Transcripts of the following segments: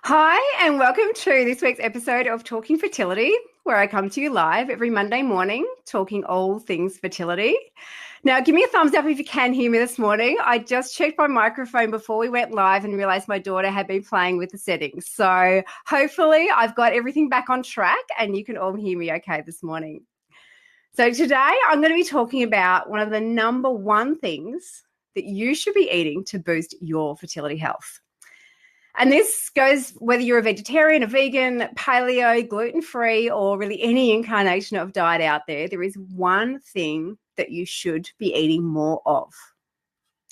Hi, and welcome to this week's episode of Talking Fertility, where I come to you live every Monday morning talking all things fertility. Now, give me a thumbs up if you can hear me this morning. I just checked my microphone before we went live and realized my daughter had been playing with the settings. So hopefully I've got everything back on track and you can all hear me okay this morning. So today I'm going to be talking about one of the number one things that you should be eating to boost your fertility health. And this goes whether you're a vegetarian, a vegan, paleo, gluten-free, or really any incarnation of diet out there, there is one thing that you should be eating more of,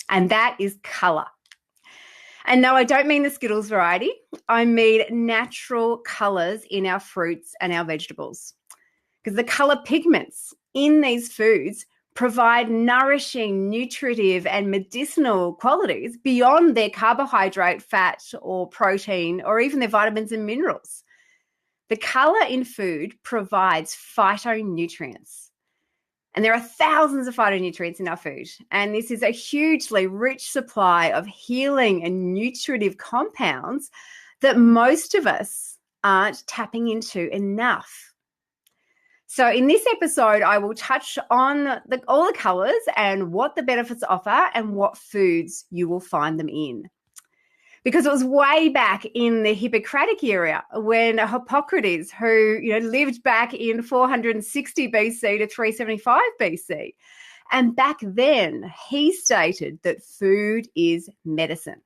and that is colour. And no, I don't mean the Skittles variety. I mean natural colours in our fruits and our vegetables, because the colour pigments in these foods provide nourishing, nutritive, and medicinal qualities beyond their carbohydrate, fat, or protein, or even their vitamins and minerals. The colour in food provides phytonutrients. And there are thousands of phytonutrients in our food. And this is a hugely rich supply of healing and nutritive compounds that most of us aren't tapping into enough. So in this episode, I will touch on all the colours and what the benefits offer and what foods you will find them in. Because it was way back in the Hippocratic era when Hippocrates, who lived back in 460 BC to 375 BC, and back then he stated that food is medicine.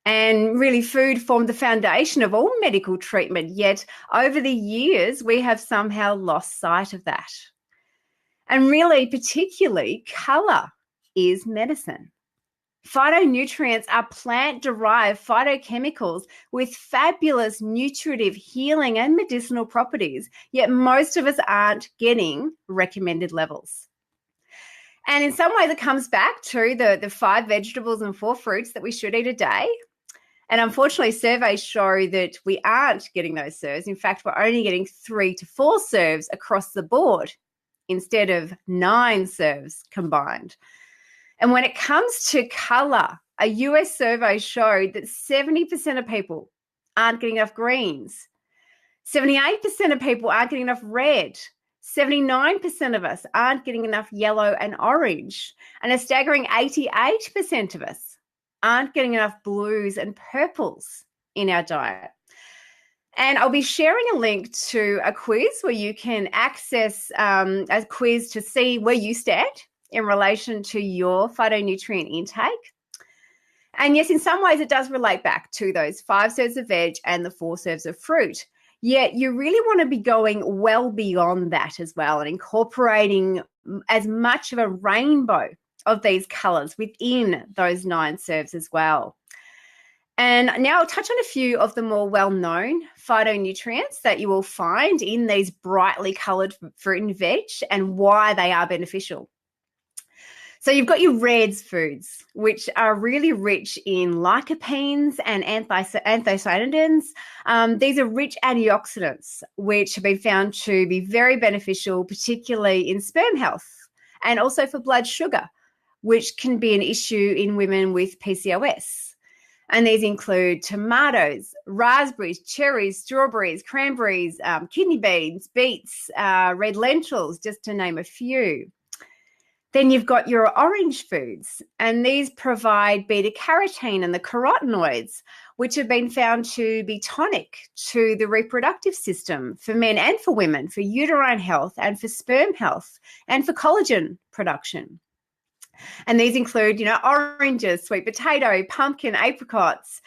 And really, food formed the foundation of all medical treatment, yet over the years, we have somehow lost sight of that. And really, particularly, colour is medicine. Phytonutrients are plant-derived phytochemicals with fabulous nutritive, healing and medicinal properties, yet most of us aren't getting recommended levels. And in some ways, it comes back to the 5 vegetables and 4 fruits that we should eat a day. And unfortunately, surveys show that we aren't getting those serves. In fact, we're only getting 3 to 4 serves across the board instead of 9 serves combined. And when it comes to colour, a US survey showed that 70% of people aren't getting enough greens. 78% of people aren't getting enough red. 79% of us aren't getting enough yellow and orange. And a staggering 88% of us aren't getting enough blues and purples in our diet. And I'll be sharing a link to a quiz where you can access a quiz to see where you stand in relation to your phytonutrient intake. And yes, in some ways it does relate back to those 5 serves of veg and the 4 serves of fruit. Yet you really want to be going well beyond that as well and incorporating as much of a rainbow of these colours within those 9 serves as well. And now I'll touch on a few of the more well-known phytonutrients that you will find in these brightly coloured fruit and veg and why they are beneficial. So you've got your reds foods, which are really rich in lycopenes and anthocyanidins. These are rich antioxidants, which have been found to be very beneficial, particularly in sperm health and also for blood sugar, which can be an issue in women with PCOS. And these include tomatoes, raspberries, cherries, strawberries, cranberries, kidney beans, beets, red lentils, just to name a few. Then you've got your orange foods, and these provide beta-carotene and the carotenoids, which have been found to be tonic to the reproductive system for men and for women, for uterine health and for sperm health and for collagen production. And these include, oranges, sweet potato, pumpkin, apricots,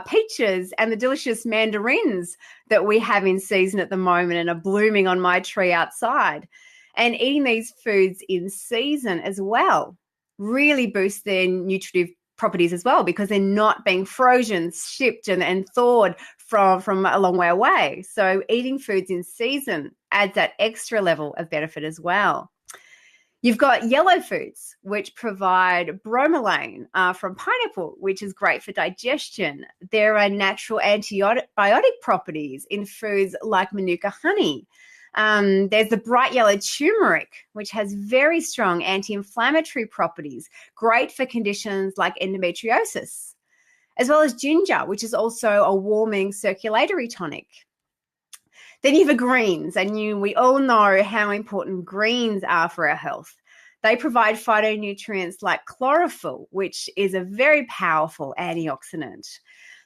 peaches, and the delicious mandarins that we have in season at the moment and are blooming on my tree outside. And eating these foods in season as well really boosts their nutritive properties as well, because they're not being frozen, shipped, and thawed from a long way away. So eating foods in season adds that extra level of benefit as well. You've got yellow foods, which provide bromelain from pineapple, which is great for digestion. There are natural antibiotic properties in foods like manuka honey. There's the bright yellow turmeric, which has very strong anti-inflammatory properties, great for conditions like endometriosis. as well as ginger, which is also a warming circulatory tonic. Then you have greens, and we all know how important greens are for our health. They provide phytonutrients like chlorophyll, which is a very powerful antioxidant.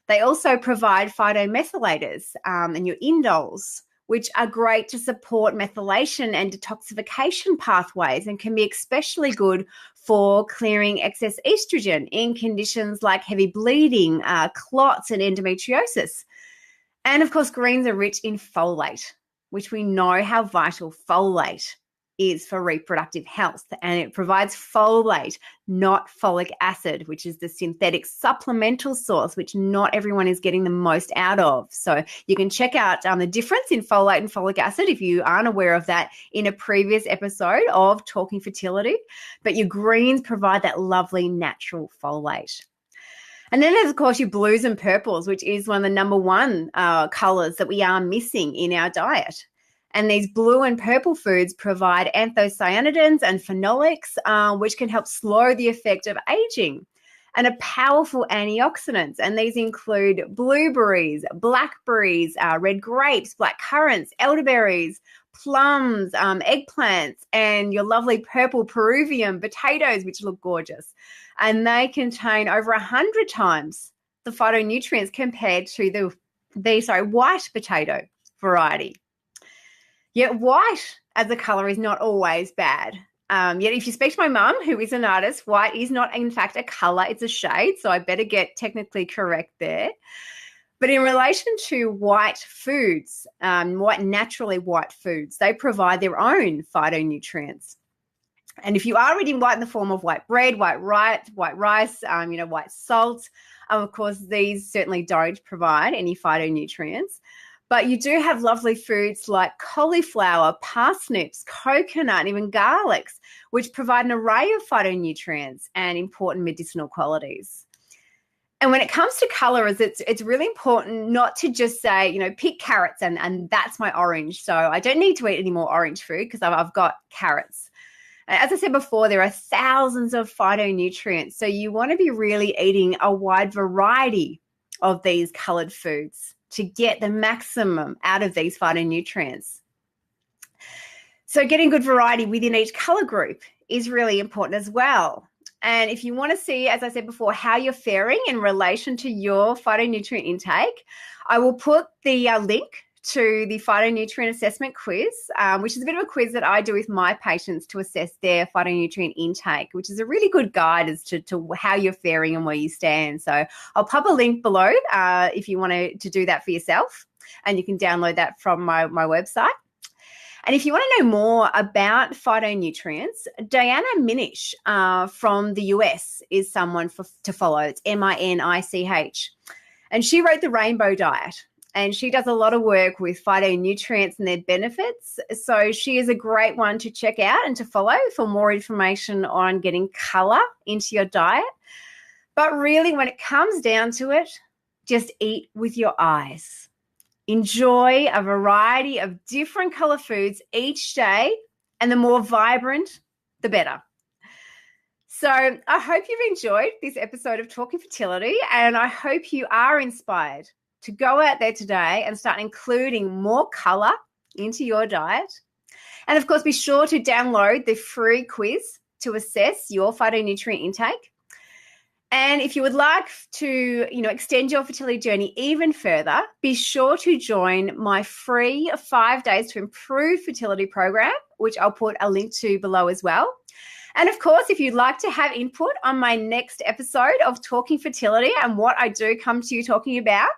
They also provide phytomethylators and your indoles, which are great to support methylation and detoxification pathways and can be especially good for clearing excess estrogen in conditions like heavy bleeding, clots, and endometriosis. And of course, greens are rich in folate, which we know how vital folate is for reproductive health. And it provides folate, not folic acid, which is the synthetic supplemental source, which not everyone is getting the most out of. So you can check out the difference in folate and folic acid if you aren't aware of that in a previous episode of Talking Fertility. But your greens provide that lovely natural folate. And then there's, of course, your blues and purples, which is one of the number one colors that we are missing in our diet. And these blue and purple foods provide anthocyanidins and phenolics, which can help slow the effect of aging, and are powerful antioxidants. And these include blueberries, blackberries, red grapes, black currants, elderberries, plums, eggplants, and your lovely purple Peruvian potatoes, which look gorgeous. And they contain over 100 times the phytonutrients compared to the white potato variety. Yet white as a colour is not always bad. Yet if you speak to my mum, who is an artist, white is not, in fact, a colour, it's a shade. So I better get technically correct there. But in relation to white foods, naturally white foods, they provide their own phytonutrients. And if you are eating white in the form of white bread, white rice, white salt, of course, these certainly don't provide any phytonutrients. But you do have lovely foods like cauliflower, parsnips, coconut, and even garlics, which provide an array of phytonutrients and important medicinal qualities. And when it comes to colours, it's really important not to just say, pick carrots and that's my orange. So I don't need to eat any more orange food because I've got carrots. As I said before, there are thousands of phytonutrients. So you want to be really eating a wide variety of these coloured foods to get the maximum out of these phytonutrients. So getting good variety within each colour group is really important as well. And if you want to see, as I said before, how you're faring in relation to your phytonutrient intake, I will put the link to the phytonutrient assessment quiz, which is a bit of a quiz that I do with my patients to assess their phytonutrient intake, which is a really good guide as to how you're faring and where you stand. So I'll pop a link below if you want to do that for yourself, and you can download that from my website. And if you want to know more about phytonutrients, Diana Minish from the US is someone to follow. It's MINICH. And she wrote The Rainbow Diet. And she does a lot of work with phytonutrients and their benefits. So she is a great one to check out and to follow for more information on getting colour into your diet. But really, when it comes down to it, just eat with your eyes. Enjoy a variety of different colour foods each day, and the more vibrant, the better. So I hope you've enjoyed this episode of Talking Fertility, and I hope you are inspired to go out there today and start including more colour into your diet. And of course, be sure to download the free quiz to assess your phytonutrient intake. And if you would like to, extend your fertility journey even further, be sure to join my free 5 days to improve fertility program, which I'll put a link to below as well. And of course, if you'd like to have input on my next episode of Talking Fertility and what I do come to you talking about,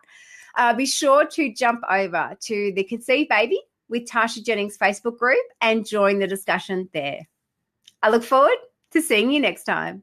be sure to jump over to the Conceive Baby with Tasha Jennings Facebook group and join the discussion there. I look forward to seeing you next time.